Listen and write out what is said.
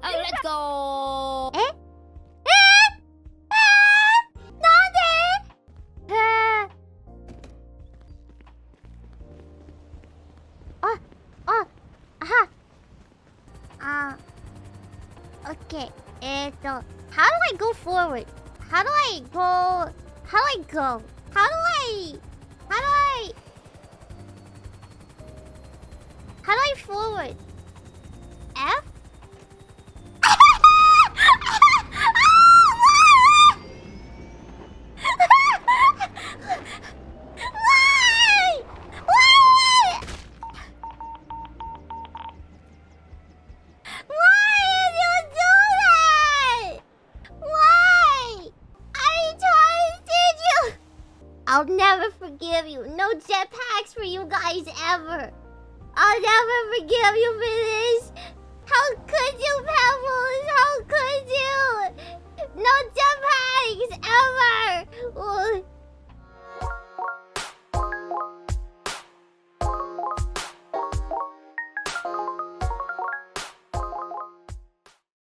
Oh, let's go. なんでOkay. How do I go forward? How do I go? How do I go? How do I forward? F? Why? Why did you do that? Why? I trusted you. I'll never forgive you. No jetpacks for you guys ever. I'll never forgive you for this. How could you, Pebbles? How could you? No jetpacks ever.